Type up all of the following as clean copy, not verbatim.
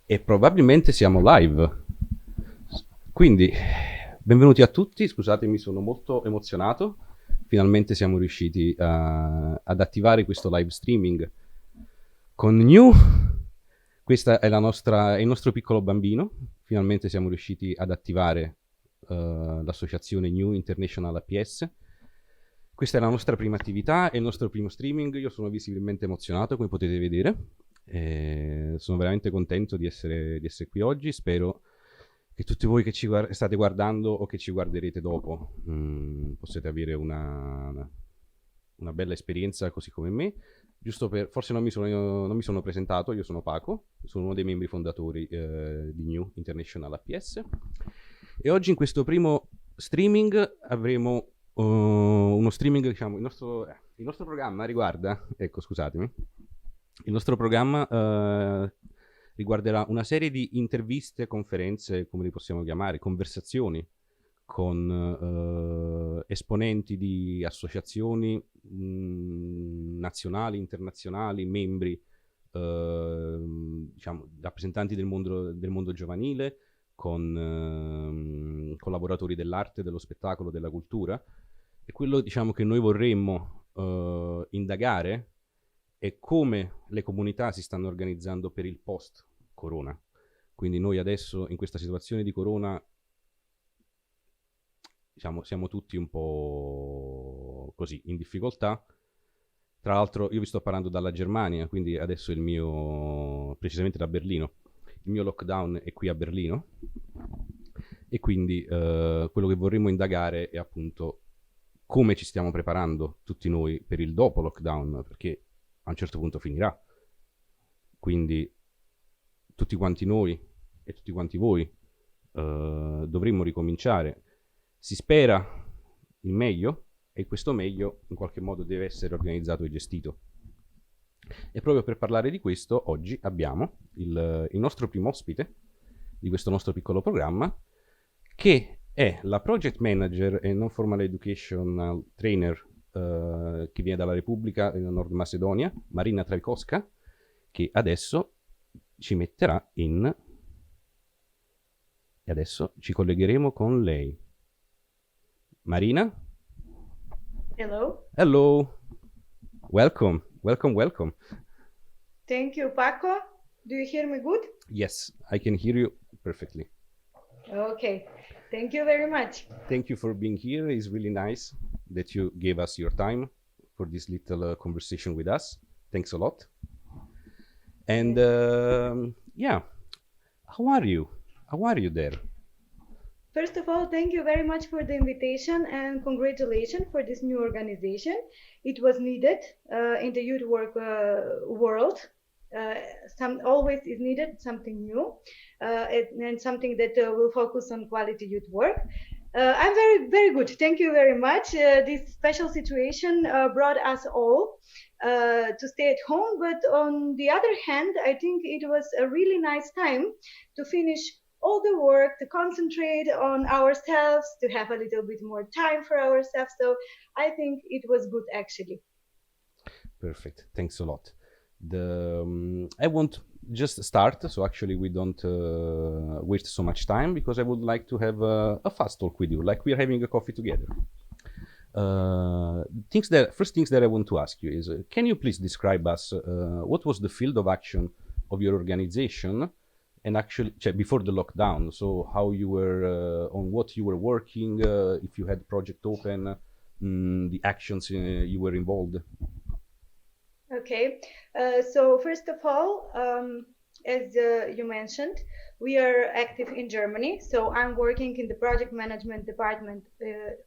E probabilmente siamo live. Quindi, benvenuti a tutti. Scusatemi, sono molto emozionato. Finalmente siamo riusciti ad attivare questo live streaming con GNU. Questa è è il nostro piccolo bambino. Finalmente siamo riusciti ad attivare l'associazione GNU International APS. Questa è la nostra prima attività, è il nostro primo streaming. Io sono visibilmente emozionato, come potete vedere. Sono veramente contento di essere qui oggi. Spero che tutti voi che state guardando o che ci guarderete dopo possiate avere una bella esperienza così come me. Giusto per, forse non mi sono presentato, io sono Paco, sono uno dei membri fondatori di GNU International APS e oggi in questo primo streaming avremo uno streaming, diciamo, il nostro programma riguarda, ecco scusatemi, il nostro programma riguarderà una serie di interviste, conferenze, come li possiamo chiamare, conversazioni con esponenti di associazioni nazionali, internazionali, membri, diciamo, rappresentanti del mondo giovanile, con collaboratori dell'arte, dello spettacolo, della cultura. E quello, diciamo, che noi vorremmo indagare è come le comunità si stanno organizzando per il post-corona. Quindi noi adesso, in questa situazione di corona, diciamo, siamo tutti un po' così, in difficoltà. Tra l'altro io vi sto parlando dalla Germania, quindi adesso precisamente da Berlino, il mio lockdown è qui a Berlino e quindi quello che vorremmo indagare è appunto come ci stiamo preparando tutti noi per il dopo lockdown, perché a un certo punto finirà. Quindi tutti quanti noi e tutti quanti voi dovremmo ricominciare. Si spera il meglio e questo meglio in qualche modo deve essere organizzato e gestito. E proprio per parlare di questo oggi abbiamo il nostro primo ospite di questo nostro piccolo programma, che è la project manager e non formal educational trainer che viene dalla Repubblica della Nord Macedonia, Marina Trajkovska, che adesso ci metterà in... E adesso ci collegheremo con lei. Marina? Hello. Hello. Welcome. Welcome, welcome. Thank you, Paco. Do you hear me good? Yes, I can hear you perfectly. Okay. Thank you very much. Thank you for being here. It's really nice that you gave us your time for this little conversation with us. Thanks a lot. And yeah, how are you? How are you there? First of all, thank you very much for the invitation and congratulations for this new organization. It was needed in the youth work world. Always is needed something new and something that will focus on quality youth work. I'm very good. Thank you very much. This special situation brought us all to stay at home, but on the other hand, I think it was a really nice time to finish all the work, to concentrate on ourselves, to have a little bit more time for ourselves. So I think it was good actually. Perfect. Thanks a lot. I won't just start, so actually we don't waste so much time because I would like to have a fast talk with you, like we're having a coffee together. First things that I want to ask you is, can you please describe us what was the field of action of your organization and actually before the lockdown? So how you were on what you were working, if you had project open, the actions you were involved. Okay, so first of all, as you mentioned, we are active in Germany. So I'm working in the project management department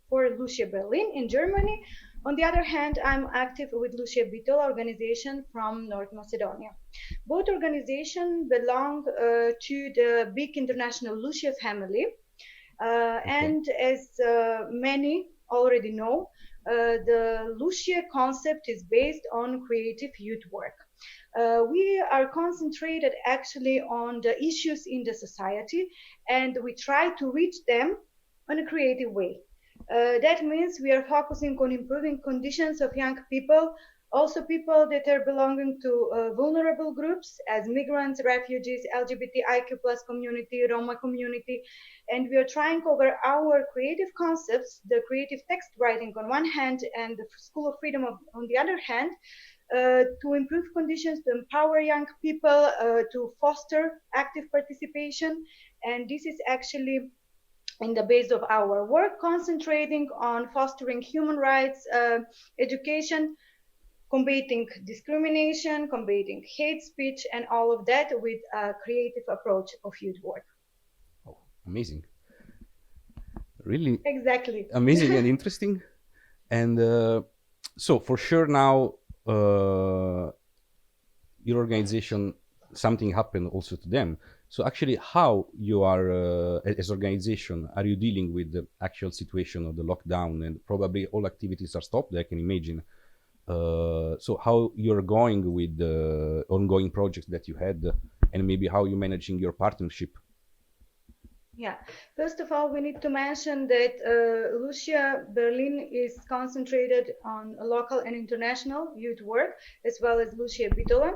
for Lucia Berlin in Germany. On the other hand, I'm active with Lucia Beetle organization from North Macedonia. Both organizations belong to the big international Lucia family. And as many already know, the Lucia concept is based on creative youth work. We are concentrated actually on the issues in the society and we try to reach them in a creative way. That means we are focusing on improving conditions of young people Also people that are belonging to vulnerable groups as migrants, refugees, LGBTIQ plus community, Roma community. And we are trying over our creative concepts, the creative text writing on one hand and the School of Freedom on the other hand, to improve conditions, to empower young people, to foster active participation. And this is actually in the base of our work, concentrating on fostering human rights, education, combating discrimination, combating hate speech, and all of that with a creative approach of youth work. Oh, amazing. Really Exactly. amazing and interesting. And so for sure now your organization, something happened also to them. So actually how you are as organization, are you dealing with the actual situation of the lockdown, and probably all activities are stopped, I can imagine. So how you're going with the ongoing projects that you had, and maybe how you're managing your partnership. Yeah, first of all, we need to mention that Lucia Berlin is concentrated on local and international youth work, as well as Lucia Bitola.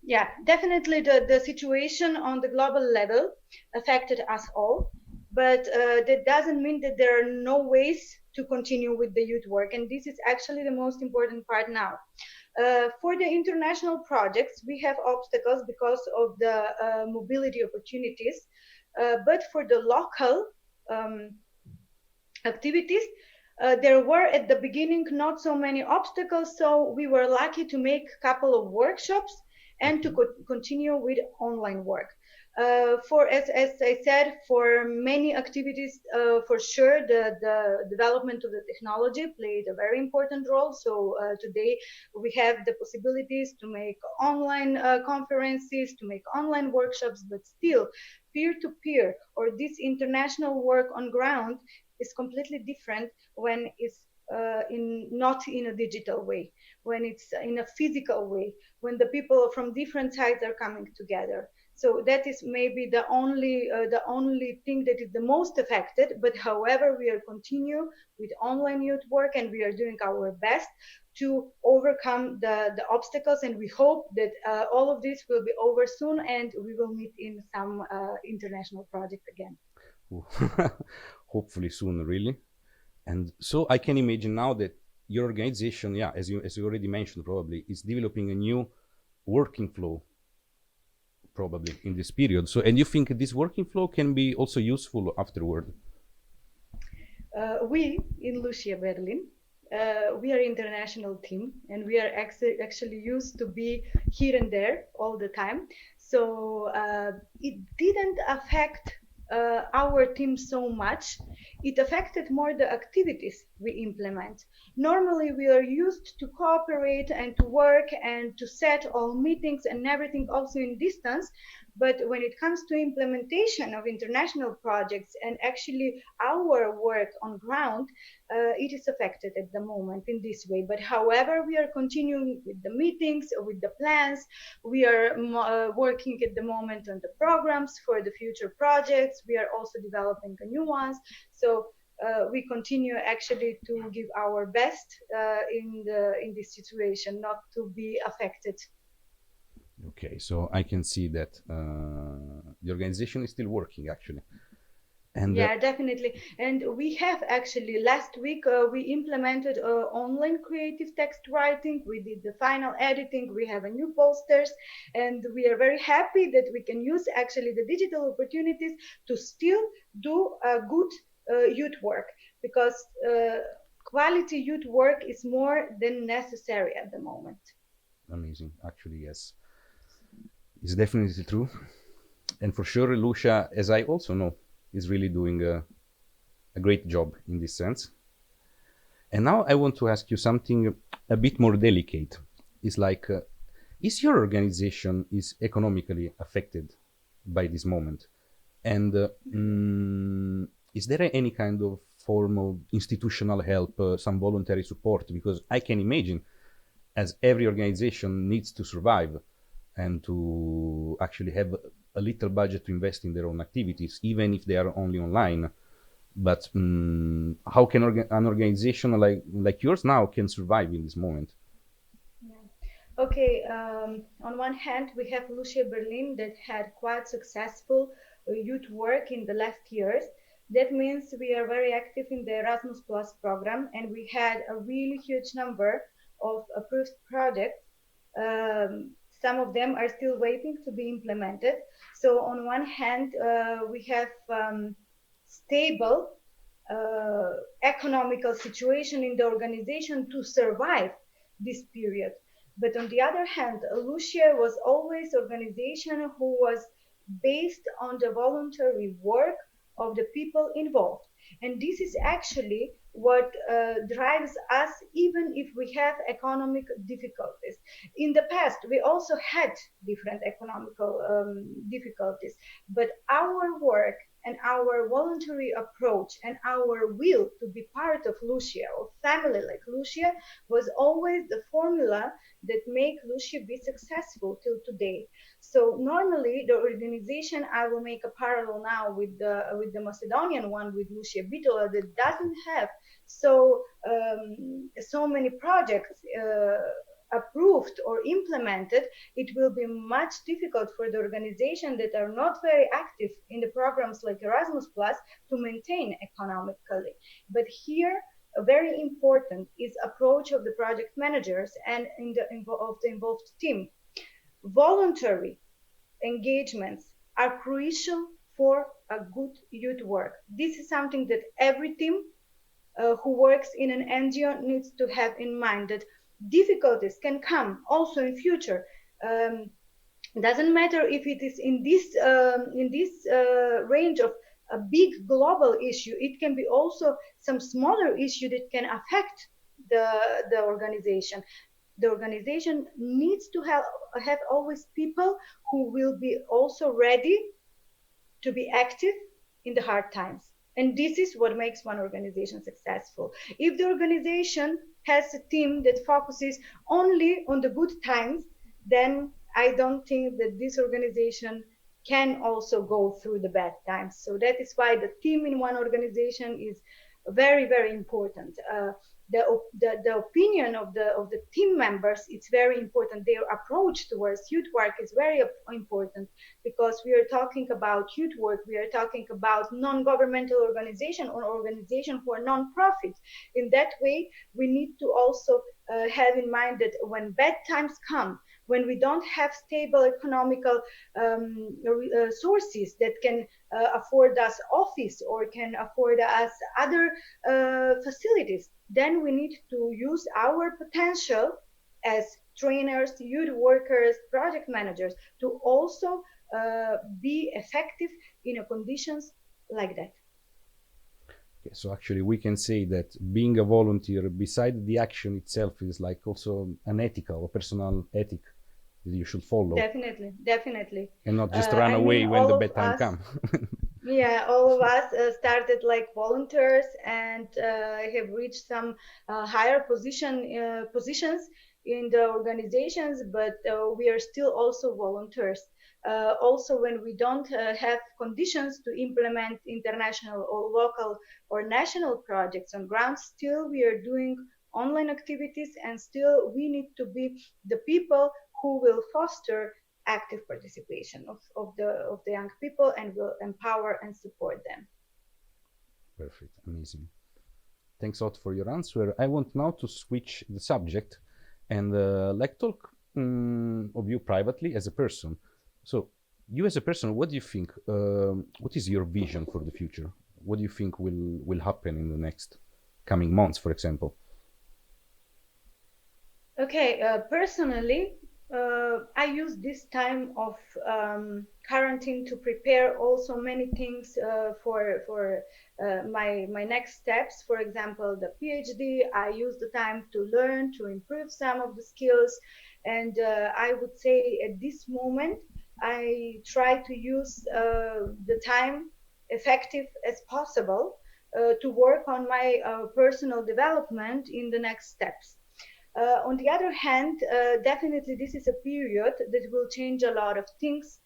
Yeah, definitely the situation on the global level affected us all, but that doesn't mean that there are no ways to continue with the youth work. And this is actually the most important part now. For the international projects, we have obstacles because of the mobility opportunities, but for the local activities, there were at the beginning not so many obstacles, so we were lucky to make a couple of workshops and to continue with online work. As I said, for many activities, for sure, the development of the technology played a very important role. So today we have the possibilities to make online conferences, to make online workshops, but still peer-to-peer or this international work on ground is completely different when it's not in a digital way, when it's in a physical way, when the people from different sides are coming together. So that is maybe the only thing that is the most affected. But however, we are continue with online youth work, and we are doing our best to overcome the obstacles. And we hope that all of this will be over soon, and we will meet in some international project again. Hopefully soon, really. And so I can imagine now that your organization, yeah, as you already mentioned, probably is developing a new working flow, probably in this period. So, and you think this working flow can be also useful afterward? We in Lucia Berlin, we are international team, and we are actually used to be here and there all the time. So it didn't affect our team so much. It affected more the activities we implement. Normally, we are used to cooperate and to work and to set all meetings and everything also in distance. But when it comes to implementation of international projects and actually our work on ground, it is affected at the moment in this way. But however, we are continuing with the meetings, with the plans. We are working at the moment on the programs for the future projects. We are also developing new ones. So we continue actually to give our best in this situation, not to be affected. Okay, so I can see that the organization is still working actually. And yeah, definitely. And we have actually last week we implemented online creative text writing. We did the final editing. We have a new posters, and we are very happy that we can use actually the digital opportunities to still do good youth work, because quality youth work is more than necessary at the moment. Amazing, actually, yes. It's definitely true. And for sure, Lucia, as I also know, is really doing a great job in this sense. And now I want to ask you something a bit more delicate. It's like, is your organization is economically affected by this moment? And is there any kind of form of institutional help, some voluntary support? Because I can imagine, as every organization needs to survive and to actually have a little budget to invest in their own activities, even if they are only online. But how can an organization like yours now can survive in this moment? Okay, on one hand, we have Lucia Berlin that had quite successful youth work in the last years. That means we are very active in the Erasmus Plus program, and we had a really huge number of approved projects. Some of them are still waiting to be implemented. So on one hand, we have stable economical situation in the organization to survive this period. But on the other hand, Lucia was always an organization who was based on the voluntary work of the people involved. And this is actually what drives us even if we have economic difficulties. In the past, we also had different economical difficulties, but our work and our voluntary approach and our will to be part of Lucia or family like Lucia was always the formula that make Lucia be successful till today. So normally the organization, I will make a parallel now with the Macedonian one with Lucia Bitola that doesn't have so many projects approved or implemented. It will be much difficult for the organization that are not very active in the programs like Erasmus Plus to maintain economically. But here, very important is approach of the project managers and of the involved team. Voluntary engagements are crucial for a good youth work. This is something that every team who works in an NGO needs to have in mind, that difficulties can come also in future. Doesn't matter if it is in this range of a big global issue. It can be also some smaller issue that can affect the organization. The organization needs to have always people who will be also ready to be active in the hard times. And this is what makes one organization successful. If the organization has a team that focuses only on the good times, then I don't think that this organization can also go through the bad times. So that is why the team in one organization is very, very important. The opinion of the team members, it's very important. Their approach towards youth work is very important, because we are talking about youth work, we are talking about non-governmental organization or organization who are non-profit. In that way, we need to also have in mind that when bad times come, when we don't have stable economical sources that can afford us office or can afford us other facilities, then we need to use our potential as trainers, youth workers, project managers to also be effective in conditions like that. Okay, so actually we can say that being a volunteer, beside the action itself, is like also an ethical or personal ethic that you should follow. Definitely, definitely. And not just run away when the bad time comes. Yeah, all of us started like volunteers and have reached some higher positions in the organizations, but we are still also volunteers. Also, when we don't have conditions to implement international or local or national projects on ground, still we are doing online activities, and still we need to be the people who will foster active participation of the young people and will empower and support them. Perfect, amazing. Thanks a lot for your answer. I want now to switch the subject and like talk of you privately as a person. So you as a person, what do you think, what is your vision for the future? What do you think will happen in the next coming months, for example? Okay, personally, I use this time of quarantine to prepare also many things for my next steps. For example, the PhD, I use the time to learn, to improve some of the skills. And I would say at this moment, I try to use the time effective as possible to work on my personal development in the next steps. On the other hand, definitely this is a period that will change a lot of things.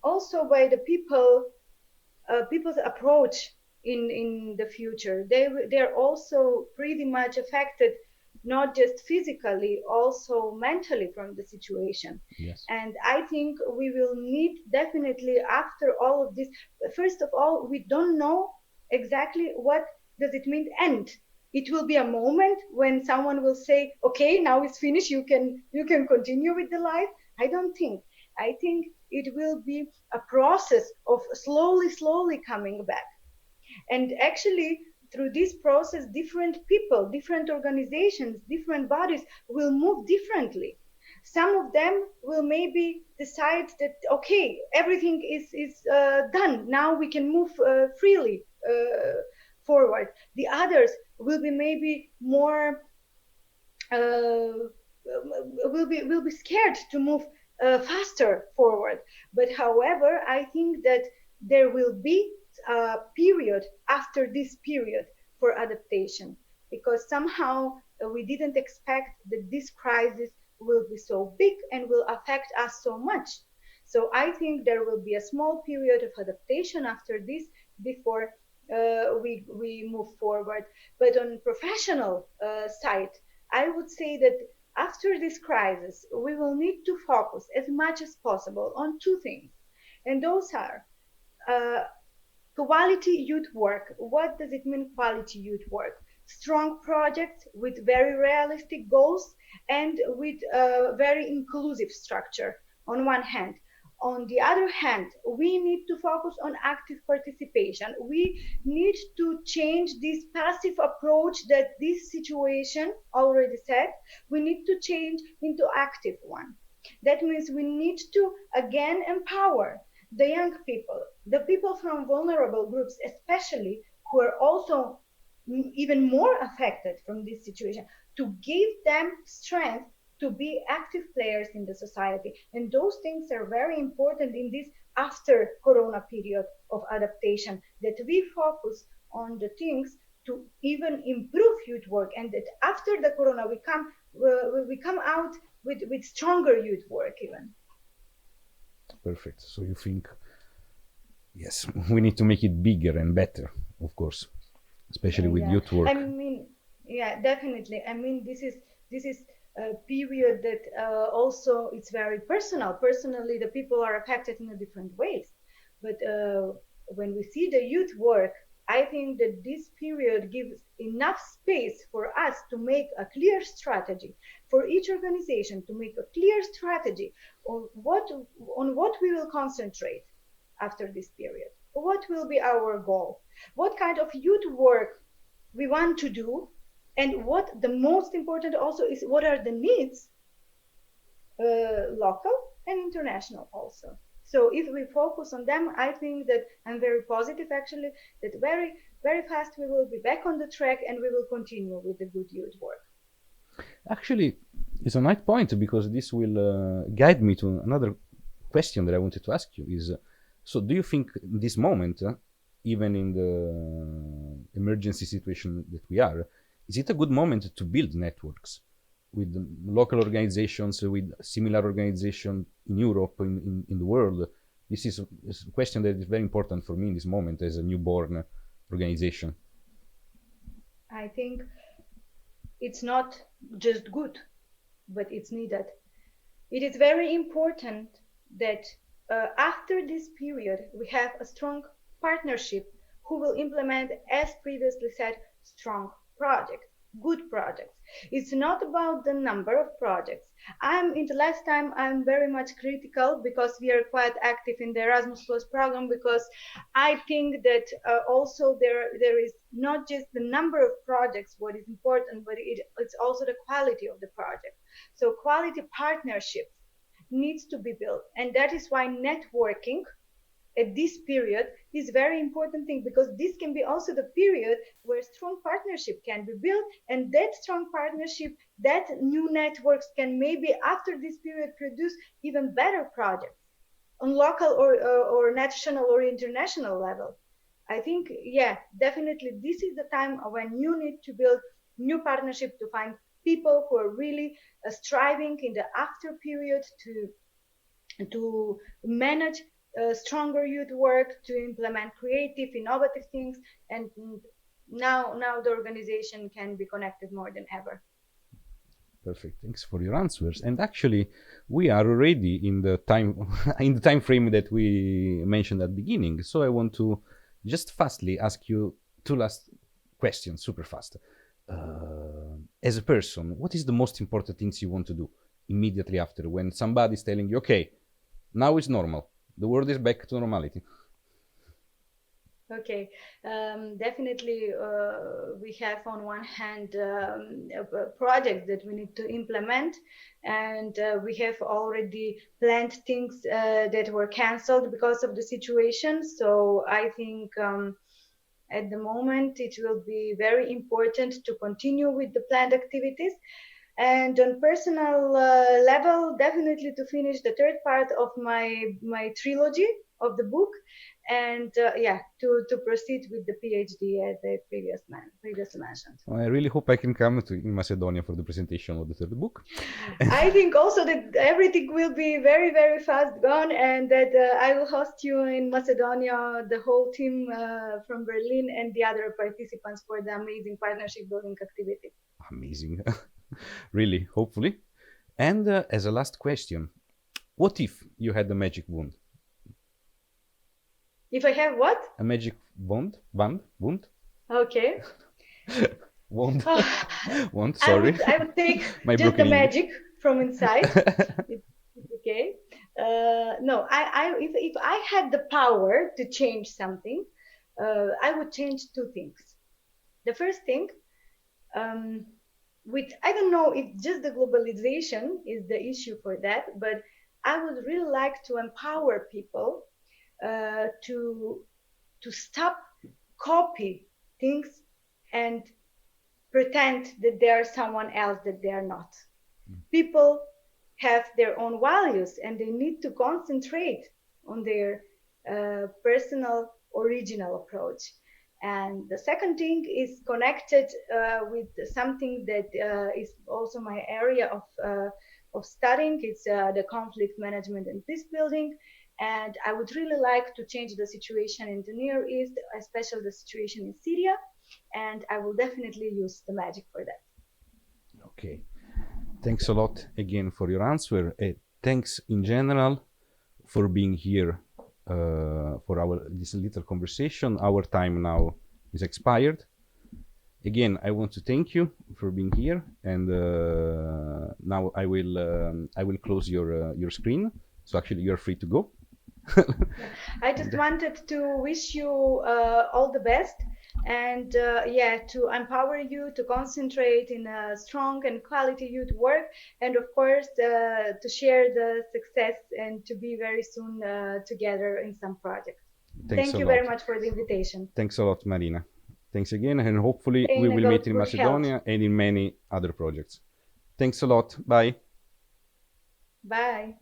Also by the people's approach in the future. They're also pretty much affected, not just physically, also mentally from the situation. Yes. And I think we will need definitely after all of this, first of all, we don't know exactly what does it mean end. It will be a moment when someone will say, okay, now it's finished, you can continue with the life. I don't think. I think it will be a process of slowly coming back. And actually, through this process, different people, different organizations, different bodies will move differently. Some of them will maybe decide that, okay, everything is done. Now we can move freely forward. The others will be maybe more, will be scared to move faster forward. But however, I think that there will be a period after this period for adaptation, because somehow we didn't expect that this crisis will be so big and will affect us so much. So I think there will be a small period of adaptation after this before we move forward. But on professional side, I would say that after this crisis, we will need to focus as much as possible on two things. And those are uh, quality youth work. What does it mean, quality youth work? Strong projects with very realistic goals and with a very inclusive structure on one hand. On the other hand, we need to focus on active participation. We need to change this passive approach that this situation already said. We need to change into active one. That means we need to again empower the young people, the people from vulnerable groups, especially who are also even more affected from this situation, to give them strength to be active players in the society. And those things are very important in this after Corona period of adaptation, that we focus on the things to even improve youth work, and that after the Corona we come out with stronger youth work even. Perfect. So you think, yes, we need to make it bigger and better, of course, especially with youth work. I mean, yeah, definitely. I mean, this is a period that also it's very personal. Personally, the people are affected in a different ways. But when we see the youth work, I think that this period gives enough space for us to make a clear strategy, for each organization to make a clear strategy on what we will concentrate after this period. What will be our goal? What kind of youth work we want to do? And what the most important also is, what are the needs, local and international also. So if we focus on them, I think that I'm very positive actually that very fast we will be back on the track and we will continue with the good youth work. Actually, it's a nice point, because this will guide me to another question that I wanted to ask you is, so do you think in this moment, even in the emergency situation that we are, is it a good moment to build networks with local organizations, with similar organizations in Europe, in the world? This is a question that is very important for me in this moment as a newborn organization. I think it's not just good, but it's needed. It is very important that after this period, we have a strong partnership who will implement, as previously said, strong projects, good projects. It's not about the number of projects. In the last time, I'm very much critical because we are quite active in the Erasmus Plus program, because I think that also there is not just the number of projects what is important, but it's also the quality of the project. So quality partnerships needs to be built, and that is why networking at this period is very important thing, because this can be also the period where strong partnership can be built, and that strong partnership, that new networks can maybe after this period produce even better projects on local or national or international level. I think, yeah, definitely this is the time when you need to build new partnership to find people who are really striving in the after period to manage stronger youth work, to implement creative, innovative things, and now the organization can be connected more than ever. Perfect. Thanks for your answers. And actually, we are already in the time in the time frame that we mentioned at the beginning. So I want to just fastly ask you two last questions, super fast. As a person, what is the most important things you want to do immediately after when somebody's telling you, okay, now it's normal, the world is back to normality? Okay, definitely we have on one hand projects that we need to implement, and we have already planned things that were cancelled because of the situation. So I think at the moment it will be very important to continue with the planned activities. And on personal level, definitely to finish the third part of my trilogy of the book, and to proceed with the PhD as I previously mentioned. I really hope I can come to in Macedonia for the presentation of the third book. I think also that everything will be very, very fast gone, and that I will host you in Macedonia, the whole team from Berlin and the other participants for the amazing partnership building activity. Amazing. Really, hopefully. And as a last question, what if you had a magic wand? If I have what? A magic wand? Okay. Wand. Wand, sorry. I would take My just the broken magic from inside. It's okay. No, if I had the power to change something, I would change two things. The first thing, which I don't know if just the globalization is the issue for that, but I would really like to empower people to stop copy things and pretend that they are someone else that they are not. People have their own values and they need to concentrate on their personal original approach. And the second thing is connected with something that is also my area of studying. It's the conflict management and peace building. And I would really like to change the situation in the Near East, especially the situation in Syria. And I will definitely use the magic for that. Okay. Thanks a lot again for your answer. Thanks in general for being here for this little conversation. Our time now is expired. Again, I want to thank you for being here, and now I will close your screen. So actually, you're free to go. I just wanted to wish you all the best, and to empower you to concentrate in a strong and quality youth work, and of course to share the success and to be very soon together in some project. Thank you very much for the invitation. Thanks a lot, Marina. Thanks again, and hopefully we will meet in Macedonia and in many other projects. Thanks a lot. Bye. Bye.